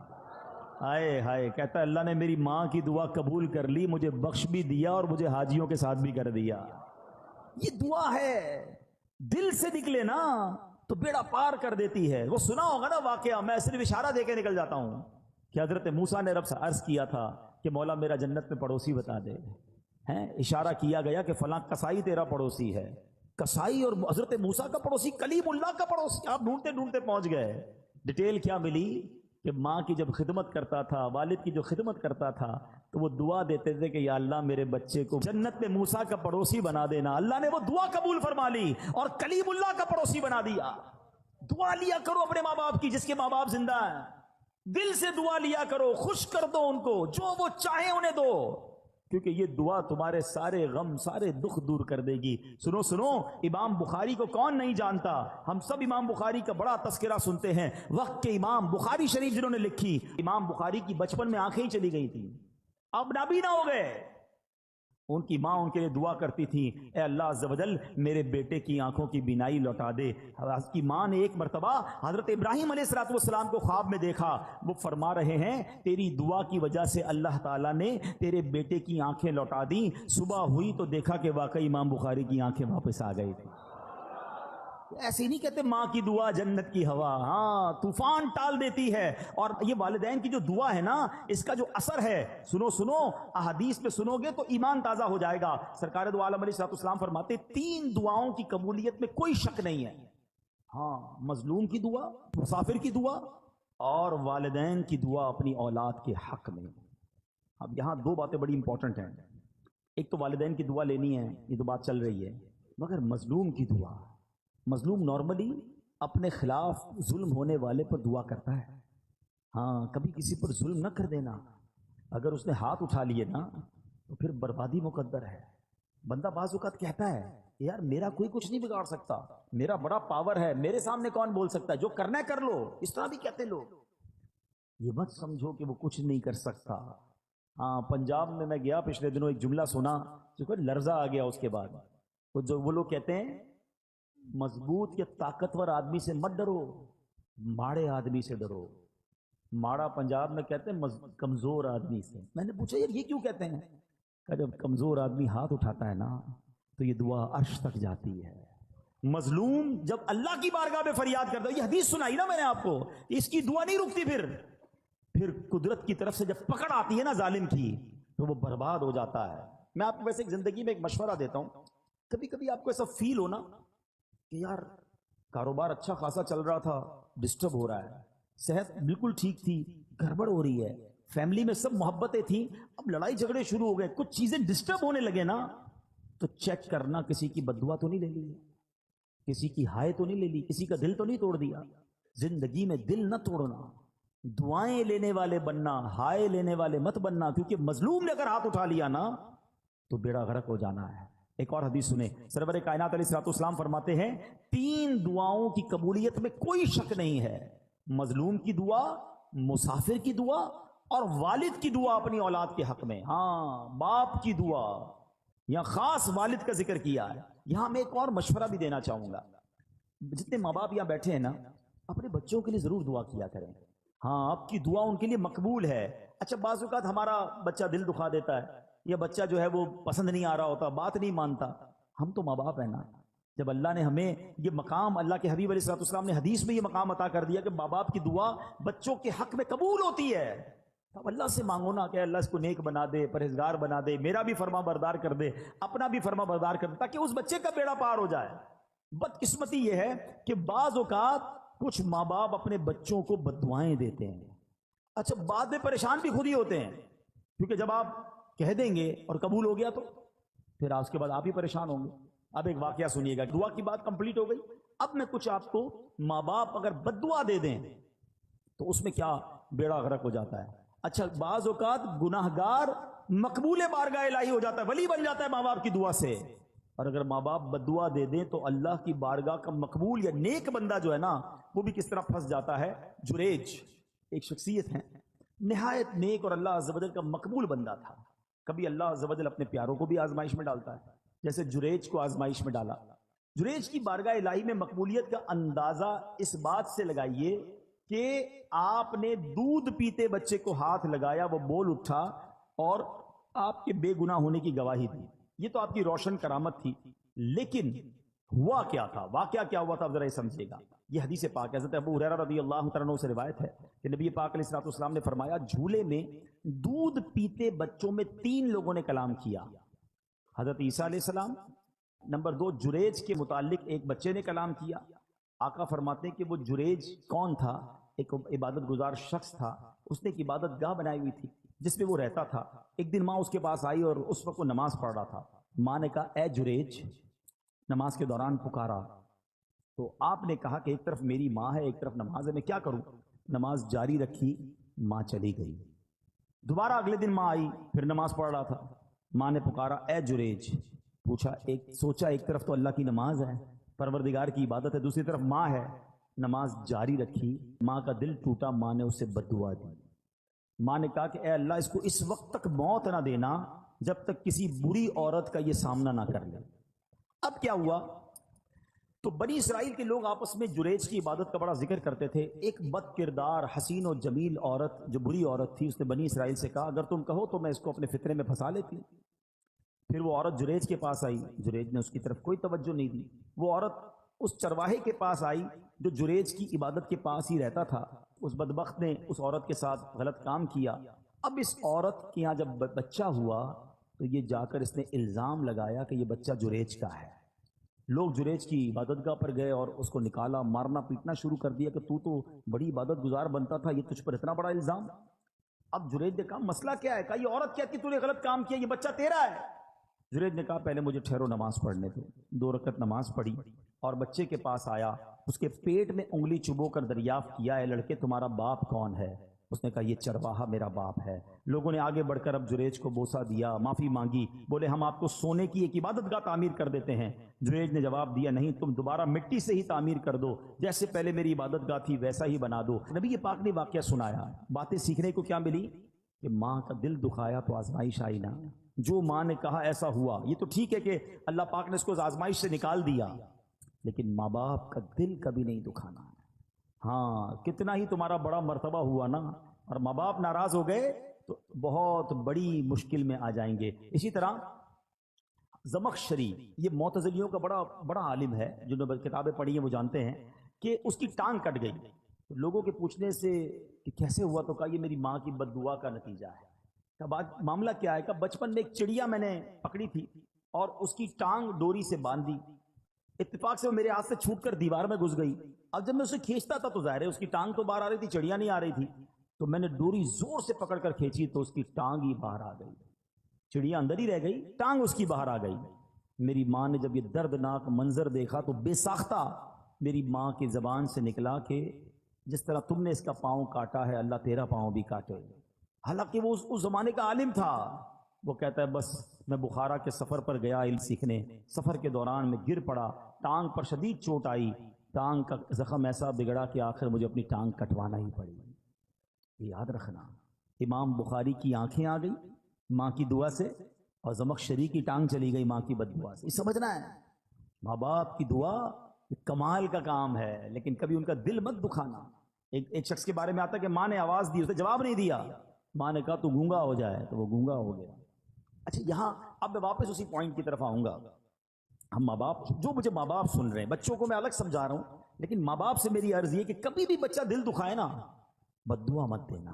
آئے ہائے، کہتا ہے اللہ نے میری ماں کی دعا قبول کر لی، مجھے بخش بھی دیا اور مجھے حاجیوں کے ساتھ بھی کر دیا۔ یہ دعا ہے، دل سے نکلے نا تو بیڑا پار کر دیتی ہے۔ وہ سنا ہوگا نا واقعہ، میں صرف اشارہ دے کے نکل جاتا ہوں کہ حضرت موسیٰ نے رب سے عرض کیا تھا کہ مولا میرا جنت میں پڑوسی بتا دے، ہیں اشارہ کیا گیا کہ فلاں کسائی تیرا پڑوسی ہے، کسائی اور حضرت موسیٰ کا پڑوسی کلیم اللہ کا پڑوسی، آپ ڈھونڈتے ڈھونڈتے پہنچ گئے۔ ڈیٹیل کیا ملی کہ ماں کی جب خدمت کرتا تھا، والد کی جو خدمت کرتا تھا تو وہ دعا دیتے تھے کہ یا اللہ میرے بچے کو جنت میں موسیٰ کا پڑوسی بنا دینا۔ اللہ نے وہ دعا قبول فرما لی اور کلیم اللہ کا پڑوسی بنا دیا۔ دعا لیا کرو اپنے ماں باپ کی، جس کے ماں باپ زندہ ہیں، دل سے دعا لیا کرو، خوش کر دو ان کو، جو وہ چاہیں انہیں دو، کیونکہ یہ دعا تمہارے سارے غم سارے دکھ دور کر دے گی۔ سنو سنو، امام بخاری کو کون نہیں جانتا؟ ہم سب امام بخاری کا بڑا تذکرہ سنتے ہیں۔ وقت کے امام بخاری شریف جنہوں نے لکھی، امام بخاری کی بچپن میں آنکھیں ہی چلی گئی تھی، اب نابینا ہو گئے۔ ان کی ماں ان کے لیے دعا کرتی تھی اے اللہ عز و جل میرے بیٹے کی آنکھوں کی بینائی لوٹا دے۔ اس کی ماں نے ایک مرتبہ حضرت ابراہیم علیہ السلام کو خواب میں دیکھا، وہ فرما رہے ہیں تیری دعا کی وجہ سے اللہ تعالیٰ نے تیرے بیٹے کی آنکھیں لوٹا دی۔ صبح ہوئی تو دیکھا کہ واقعی امام بخاری کی آنکھیں واپس آ گئی تھی۔ ایسے نہیں کہتے ماں کی دعا جنت کی ہوا، ہاں طوفان ٹال دیتی ہے۔ اور یہ والدین کی جو دعا ہے نا، اس کا جو اثر ہے، سنو سنو احادیث میں سنو گے تو ایمان تازہ ہو جائے گا۔ سرکار دو عالم علیہ السلام فرماتے 3 دعاؤں کی قبولیت میں کوئی شک نہیں ہے، ہاں مظلوم کی دعا، مسافر کی دعا اور والدین کی دعا اپنی اولاد کے حق میں۔ اب یہاں 2 باتیں بڑی امپورٹنٹ ہیں، ایک تو والدین کی دعا لینی ہے، یہ تو بات چل رہی ہے، مگر مظلوم کی دعا، مظلوم نارملی اپنے خلاف ظلم ہونے والے پر دعا کرتا ہے، ہاں کبھی کسی پر ظلم نہ کر دینا، اگر اس نے ہاتھ اٹھا لیے نا تو پھر بربادی مقدر ہے۔ بندہ بعض اوقات کہتا ہے یار میرا کوئی کچھ نہیں بگاڑ سکتا، میرا بڑا پاور ہے، میرے سامنے کون بول سکتا ہے، جو کرنا ہے کر لو، اس طرح بھی کہتے لوگ۔ یہ مت سمجھو کہ وہ کچھ نہیں کر سکتا۔ ہاں پنجاب میں گیا پچھلے دنوں، ایک جملہ سنا جو کہ لرزہ آ گیا اس کے بعد، وہ لوگ کہتے ہیں مضبوط یا طاقتور آدمی سے مت ڈرو، ماڑے آدمی سے ڈرو۔ ماڑا پنجاب میں کہتے ہیں کمزور آدمی سے۔ میں نے پوچھا یار یہ کیوں کہتے ہیں؟ کہ جب کمزور آدمی ہاتھ اٹھاتا ہے نا تو یہ دعا عرش تک جاتی ہے۔ مظلوم جب اللہ کی بارگاہ میں فریاد کرتا ہے، یہ حدیث سنائی نا میں نے آپ کو، اس کی دعا نہیں رکتی، پھر قدرت کی طرف سے جب پکڑ آتی ہے نا ظالم کی تو وہ برباد ہو جاتا ہے۔ میں آپ کو ویسے ایک زندگی میں ایک مشورہ دیتا ہوں، کبھی کبھی آپ کو ایسا فیل ہونا کہ یار کاروبار اچھا خاصا چل رہا تھا، ڈسٹرب ہو رہا ہے، صحت بالکل ٹھیک تھی، گڑبڑ ہو رہی ہے، فیملی میں سب محبتیں تھیں، اب لڑائی جھگڑے شروع ہو گئے، کچھ چیزیں ڈسٹرب ہونے لگے نا، تو چیک کرنا کسی کی بددعا تو نہیں لے لی، کسی کی ہائے تو نہیں لے لی، کسی کا دل تو نہیں توڑ دیا۔ زندگی میں دل نہ توڑنا، دعائیں لینے والے بننا، ہائے لینے والے مت بننا، کیونکہ مظلوم نے اگر ہاتھ اٹھا لیا نا تو بیڑا غرق ہو جانا ہے۔ ایک اور حدیث سنیں، سرور کائنات علیہ الصلوۃ والسلام فرماتے ہیں 3 دعاؤں کی قبولیت میں کوئی شک نہیں ہے، مظلوم کی دعا، مسافر کی دعا، اور والد کی دعا اپنی اولاد کے حق میں۔ ہاں، باپ کی دعا، یہاں خاص والد کا ذکر کیا ہے۔ یہاں میں ایک اور مشورہ بھی دینا چاہوں گا، جتنے ماں باپ یہاں بیٹھے ہیں نا، اپنے بچوں کے لیے ضرور دعا کیا کریں۔ ہاں، آپ کی دعا ان کے لیے مقبول ہے۔ اچھا بعض اوقات ہمارا بچہ دل دکھا دیتا ہے، یا بچہ جو ہے وہ پسند نہیں آ رہا ہوتا، بات نہیں مانتا، ہم تو ماں باپ ہیں نا۔ جب اللہ نے ہمیں یہ مقام، اللہ کے حبیب علیہ الصلوۃ والسلام نے حدیث میں یہ مقام عطا کر دیا کہ ماں باپ کی دعا بچوں کے حق میں قبول ہوتی ہے، اب اللہ سے مانگو نا کہ اللہ اس کو نیک بنا دے، پرہیزگار بنا دے، میرا بھی فرما بردار کر دے، اپنا بھی فرما بردار کر دے، تاکہ اس بچے کا بیڑا پار ہو جائے۔ بدقسمتی یہ ہے کہ بعض اوقات کچھ ماں باپ اپنے بچوں کو بددعائیں دیتے ہیں، اچھا بعد میں پریشان بھی خود ہی ہوتے ہیں، کیونکہ جب آپ کہہ دیں گے اور قبول ہو گیا تو پھر اس کے بعد آپ ہی پریشان ہوں گے۔ اب ایک واقعہ سنیے گا، دعا کی بات کمپلیٹ ہو گئی، اب میں کچھ آپ کو ماں باپ اگر بددعا دے دیں تو اس میں کیا بیڑا غرق ہو جاتا ہے۔ اچھا بعض اوقات گناہگار مقبول بارگاہ الہی ہو جاتا ہے، ولی بن جاتا ہے ماں باپ کی دعا سے، اور اگر ماں باپ بددعا دے دیں تو اللہ کی بارگاہ کا مقبول یا نیک بندہ جو ہے نا وہ بھی کس طرح پھنس جاتا ہے۔ جریج ایک شخصیت ہے، نہایت نیک اور اللہ عز و جل کا مقبول بندہ تھا۔ کبھی اللہ عز و جل اپنے پیاروں کو بھی آزمائش میں ڈالتا ہے، جیسے جریج کو آزمائش میں ڈالا۔ جریج کی بارگاہ الہی میں مقبولیت کا اندازہ اس بات سے لگائیے کہ آپ نے دودھ پیتے بچے کو ہاتھ لگایا، وہ بول اٹھا اور آپ کے بے گناہ ہونے کی گواہی دی۔ یہ تو آپ کی روشن کرامت تھی، لیکن ہوا کیا تھا، واقعہ کیا ہوا تھا، اب ذرا یہ سمجھیے گا۔ یہ حدیث پاک ہے، حضرت ابو ہریرہ رضی اللہ تعالیٰ عنہ سے روایت ہے کہ نبی پاک علیہ الصلوۃ والسلام نے فرمایا جھولے میں دودھ پیتے بچوں میں 3 لوگوں نے کلام کیا، حضرت عیسیٰ علیہ السلام، نمبر 2 جریج کے متعلق ایک بچے نے کلام کیا۔ آقا فرماتے ہیں کہ وہ جریج کون تھا؟ ایک عبادت گزار شخص تھا، اس نے ایک عبادت گاہ بنائی ہوئی تھی جس میں وہ رہتا تھا۔ ایک دن ماں اس کے پاس آئی اور اس وقت وہ نماز پڑھ رہا تھا۔ ماں نے کہا اے جریج، نماز کے دوران پکارا تو آپ نے کہا کہ ایک طرف میری ماں ہے، ایک طرف نماز ہے، میں کیا کروں؟ نماز جاری رکھی، ماں چلی گئی۔ دوبارہ اگلے دن ماں آئی، پھر نماز پڑھ رہا تھا، ماں نے پکارا اے جریج، سوچا ایک طرف تو اللہ کی نماز ہے، پروردگار کی عبادت ہے، دوسری طرف ماں ہے، نماز جاری رکھی، ماں کا دل ٹوٹا، ماں نے اسے بددعا دی۔ ماں نے کہا کہ اے اللہ اس کو اس وقت تک موت نہ دینا جب تک کسی بری عورت کا یہ سامنا نہ کر لے۔ اب کیا ہوا؟ تو بنی اسرائیل کے لوگ آپس میں جریج کی عبادت کا بڑا ذکر کرتے تھے۔ ایک بد کردار حسین و جمیل عورت جو بری عورت تھی، اس نے بنی اسرائیل سے کہا اگر تم کہو تو میں اس کو اپنے فطرے میں پھنسا لیتی ہوں۔ پھر وہ عورت جریج کے پاس آئی، جریج نے اس کی طرف کوئی توجہ نہیں دی۔ وہ عورت اس چرواہے کے پاس آئی جو جریج کی عبادت کے پاس ہی رہتا تھا، اس بدبخت نے اس عورت کے ساتھ غلط کام کیا۔ اب اس عورت کے یہاں جب بچہ ہوا تو یہ جا کر اس نے الزام لگایا کہ یہ بچہ جریج کا ہے۔ لوگ جریج کی عبادت گاہ پر گئے اور اس کو نکالا، مارنا پیٹنا شروع کر دیا کہ تو بڑی عبادت گزار بنتا تھا، یہ تجھ پر اتنا بڑا الزام۔ اب جریج نے کہا مسئلہ کیا ہے؟ کہا یہ عورت کہتی تو نے غلط کام کیا، یہ بچہ تیرا ہے۔ جریج نے کہا پہلے مجھے ٹھہرو، نماز پڑھنے دو۔ 2 رکعت نماز پڑھی اور بچے کے پاس آیا، اس کے پیٹ میں انگلی چبو کر دریافت کیا اے لڑکے تمہارا باپ کون ہے؟ اس نے کہا یہ چرواہا میرا باپ ہے۔ لوگوں نے آگے بڑھ کر اب جریج کو بوسہ دیا، معافی مانگی، بولے ہم آپ کو سونے کی ایک عبادت گاہ تعمیر کر دیتے ہیں۔ جریج نے جواب دیا نہیں، تم دوبارہ مٹی سے ہی تعمیر کر دو، جیسے پہلے میری عبادت گاہ تھی ویسا ہی بنا دو۔ نبی پاک نے واقعہ سنایا، باتیں سیکھنے کو کیا ملی کہ ماں کا دل دکھایا تو آزمائش آئی نا، جو ماں نے کہا ایسا ہوا۔ یہ تو ٹھیک ہے کہ اللہ پاک نے اس کو آزمائش سے نکال دیا، لیکن ماں باپ کا دل کبھی نہیں دکھانا ہے. ہاں کتنا ہی تمہارا بڑا مرتبہ ہوا نا اور ماں باپ ناراض ہو گئے تو بہت بڑی مشکل میں آ جائیں گے. اسی طرح زمخشری یہ معتزلیوں کا بڑا بڑا عالم ہے، جنہوں نے کتابیں پڑھی ہیں وہ جانتے ہیں کہ اس کی ٹانگ کٹ گئی. لوگوں کے پوچھنے سے کہ کیسے ہوا تو کہا یہ میری ماں کی بد دعا کا نتیجہ ہے. معاملہ کیا ہے کہ بچپن میں ایک چڑیا میں نے پکڑی تھی اور اس کی ٹانگ ڈوری سے باندھ دی. اتفاق سے وہ میرے ہاتھ سے چھوٹ کر دیوار میں گھس گئی. اب جب میں اسے کھینچتا تھا تو ظاہر ہے اس کی ٹانگ تو باہر آ رہی تھی، چڑیا نہیں آ رہی تھی. تو میں نے ڈوری زور سے پکڑ کر کھینچی تو اس کی ٹانگ ہی باہر آ گئی. چڑیا اندر ہی رہ گئی، ٹانگ اس کی باہر آ گئی. میری ماں نے جب یہ دردناک منظر دیکھا تو بے ساختہ میری ماں کی زبان سے نکلا کہ جس طرح تم نے اس کا پاؤں کاٹا ہے اللہ تیرا پاؤں بھی کاٹے. حالانکہ وہ اس زمانے کا عالم تھا. وہ کہتا ہے بس میں بخارا کے سفر پر گیا علم سیکھنے، سفر کے دوران میں گر پڑا، ٹانگ پر شدید چوٹ آئی، ٹانگ کا زخم ایسا بگڑا کہ آخر مجھے اپنی ٹانگ کٹوانا ہی پڑی. یاد رکھنا امام بخاری کی آنکھیں آ گئی ماں کی دعا سے اور زمخشری کی ٹانگ چلی گئی ماں کی بد دعا سے. یہ سمجھنا ہے ماں باپ کی دعا کمال کا کام ہے، لیکن کبھی ان کا دل مت دکھانا. ایک شخص کے بارے میں آتا ہے کہ ماں نے آواز دی، اسے جواب نہیں دیا. ماں نے کہا تو گونگا ہو جائے، تو وہ گونگا ہو گیا. اچھا یہاں اب میں واپس اسی پوائنٹ کی طرف آؤں گا. ہم ماں باپ جو مجھے ماں باپ سن رہے ہیں، بچوں کو میں الگ سمجھا رہا ہوں، لیکن ماں باپ سے میری عرض یہ کہ کبھی بھی بچہ دل دکھائے نا بد دعا مت دینا.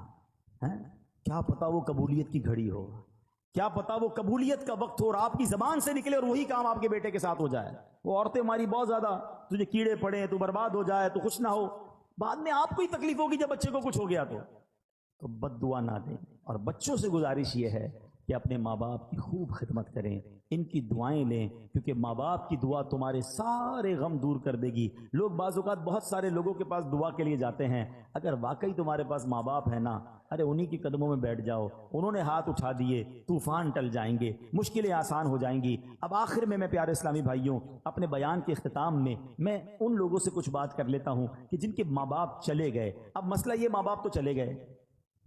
کیا پتا وہ قبولیت کی گھڑی ہو، کیا پتا وہ قبولیت کا وقت ہو اور آپ کی زبان سے نکلے اور وہی کام آپ کے بیٹے کے ساتھ ہو جائے. وہ عورتیں ہماری بہت زیادہ تجھے کیڑے پڑے، تو برباد ہو جائے، تو خوش نہ ہو، بعد میں آپ کو ہی تکلیف ہوگی جب بچے کو کچھ ہو گیا تو بد دعا نہ دیں. اور بچوں سے گزارش یہ ہے کہ اپنے ماں باپ کی خوب خدمت کریں، ان کی دعائیں لیں، کیونکہ ماں باپ کی دعا تمہارے سارے غم دور کر دے گی. لوگ بعض اوقات بہت سارے لوگوں کے پاس دعا کے لیے جاتے ہیں، اگر واقعی تمہارے پاس ماں باپ ہے نا، ارے انہی کے قدموں میں بیٹھ جاؤ. انہوں نے ہاتھ اٹھا دیے، طوفان ٹل جائیں گے، مشکلیں آسان ہو جائیں گی. اب آخر میں پیارے اسلامی بھائیوں اپنے بیان کے اختتام میں ان لوگوں سے کچھ بات کر لیتا ہوں کہ جن کے ماں باپ چلے گئے. اب مسئلہ یہ ماں باپ تو چلے گئے،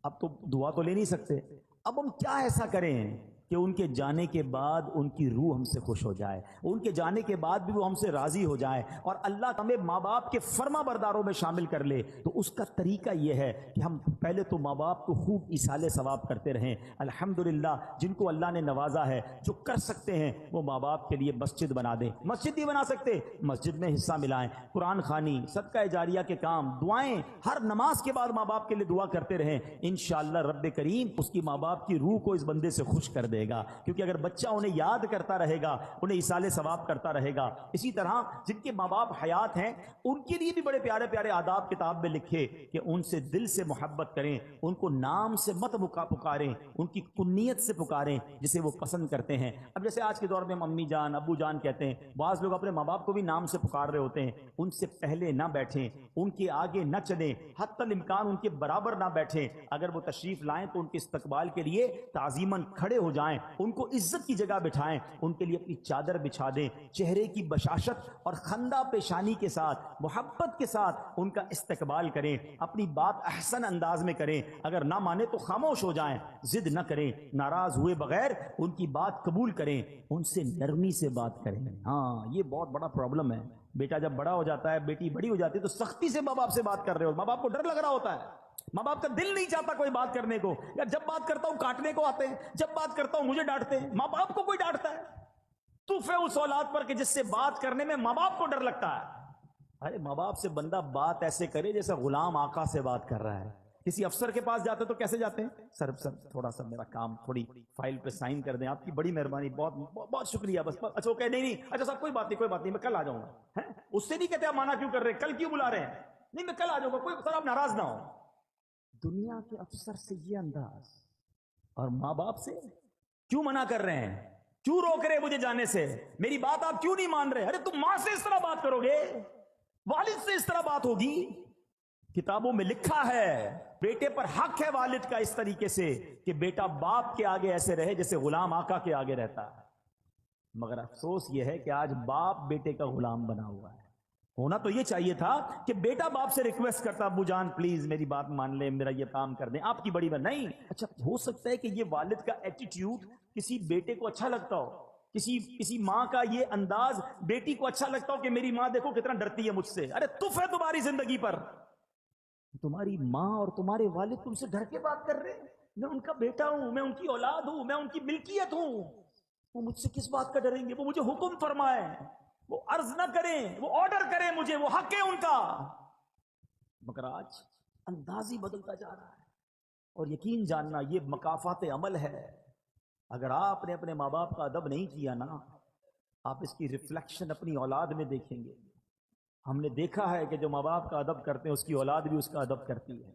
اب تو دعا تو لے نہیں سکتے. اب ہم کیا ایسا کریں کہ ان کے جانے کے بعد ان کی روح ہم سے خوش ہو جائے، ان کے جانے کے بعد بھی وہ ہم سے راضی ہو جائے اور اللہ ہمیں ماں باپ کے فرما برداروں میں شامل کر لے. تو اس کا طریقہ یہ ہے کہ ہم پہلے تو ماں باپ کو خوب ایصال ثواب کرتے رہیں. الحمدللہ جن کو اللہ نے نوازا ہے، جو کر سکتے ہیں وہ ماں باپ کے لیے مسجد بنا دیں. مسجد نہیں بنا سکتے، مسجد میں حصہ ملائیں، قرآن خوانی، صدقہ جاریہ کے کام، دعائیں، ہر نماز کے بعد ماں باپ کے لیے دعا کرتے رہیں. انشاءاللہ رب کریم اس کی ماں باپ کی روح کو اس بندے سے خوش کر دے گا. کیونکہ اگر بچہ انہیں یاد کرتا رہے گا، انہیں ایصال ثواب کرتا رہے گا. اسی طرح جن کے ماں باپ حیات ہیں ان کے لیے بھی بڑے پیارے پیارے آداب کتاب میں لکھے کہ ان سے دل سے محبت کریں، ان کو نام سے مت پکاریں، ان کی کنیت سے پکاریں جسے وہ پسند کرتے ہیں. اب جیسے آج کے دور میں ہم امی جان ابو جان کہتے ہیں، بعض لوگ اپنے ماں باپ کو بھی نام سے پکار رہے ہوتے ہیں. ان سے پہلے نہ بیٹھیں، ان کے آگے نہ چلیں، حتی الامکان ان کے برابر نہ بیٹھیں. اگر وہ تشریف لائیں تو ان کے استقبال کے لیے تعظیماً کھڑے ہو جائیں، ان کو عزت کی جگہ بٹھائیں، ان کے لیے اپنی چادر بچھا دیں. چہرے کی بشاشت اور خندہ پیشانی کے ساتھ محبت کے ساتھ ان کا استقبال کریں، اپنی بات احسن انداز میں کریں. اگر نہ مانے تو خاموش ہو جائیں، ضد نہ کریں، ناراض ہوئے بغیر ان کی بات قبول کریں، ان سے نرمی سے بات کریں. ہاں یہ بہت بڑا پرابلم ہے. بیٹا جب بڑا ہو جاتا ہے، بیٹی بڑی ہو جاتی ہے تو سختی سے ماں باپ سے بات کر رہے ہو، ماں باپ کو ڈر لگ رہا ہوتا ہے، ماں باپ کا دل نہیں چاہتا کوئی بات کرنے کو. یا جب بات کرتا ہوں کاٹنے کو آتے ہیں، جب بات کرتا ہوں مجھے ڈانٹتے ہیں. ماں باپ کو کوئی ڈانٹتا ہے؟ توف ہے اس اولاد پر کہ جس سے بات کرنے میں ماں باپ کو ڈر لگتا ہے. ارے ماں باپ سے بندہ بات ایسے کرے جیسے غلام آقا سے بات کر رہا ہے. کسی افسر کے پاس جاتے تو کیسے جاتے ہیں؟ سر تھوڑا سا میرا کام، تھوڑی فائل پہ سائن کر دیں، آپ کی بڑی مہربانی، بہت شکریہ، بس. اچھا وہ کہ نہیں اچھا صاحب کوئی بات نہیں میں کل آ جاؤں گا. اس سے نہیں کہتے آپ مانا کیوں کر رہے ہیں، کل کیوں بلا رہے ہیں؟ نہیں میں کل آ جاؤں گا، کوئی سر آپ ناراض نہ ہو. دنیا کے افسر سے یہ انداز اور ماں باپ سے کیوں منع کر رہے ہیں، کیوں روک رہے مجھے جانے سے، میری بات آپ کیوں نہیں مان رہے؟ ارے تم ماں سے اس طرح بات کرو گے، والد سے اس طرح بات ہوگی؟ کتابوں میں لکھا ہے بیٹے پر حق ہے والد کا اس طریقے سے کہ بیٹا باپ کے آگے ایسے رہے جیسے غلام آقا کے آگے رہتا ہے. مگر افسوس یہ ہے کہ آج باپ بیٹے کا غلام بنا ہوا ہے. ہونا تو یہ چاہیے تھا کہ بیٹا باپ سے ریکویسٹ کرتا، ابو جان پلیز میری بات مان لیں، میرا یہ کام کر دیں، آپ کی بڑی بات نہیں. اچھا ہو سکتا ہے کہ یہ والد کا ایٹیٹیوڈ کسی بیٹے کو اچھا لگتا ہو، کسی ماں کا یہ انداز بیٹی کو اچھا لگتا ہو کہ میری ماں دیکھو کتنا ڈرتی ہے مجھ سے، ارے تف ہے تمہاری زندگی پر، تمہاری ماں اور تمہارے والد تم سے ڈر کے بات کر رہے ہیں، میں ان کا بیٹا ہوں، میں ان کی اولاد ہوں، میں ان کی ملکیت ہوں، وہ مجھ سے کس بات کا ڈریں گے؟ وہ مجھے حکم فرمائیں، وہ عرض نہ کریں، وہ آرڈر کریں مجھے، وہ حق ہے ان کا۔ مگر آج انداز ہی بدلتا جا رہا ہے، اور یقین جاننا یہ مکافات عمل ہے۔ اگر آپ نے اپنے ماں باپ کا ادب نہیں کیا نا، آپ اس کی ریفلیکشن اپنی اولاد میں دیکھیں گے۔ ہم نے دیکھا ہے کہ جو ماں باپ کا ادب کرتے ہیں اس کی اولاد بھی اس کا ادب کرتی ہے۔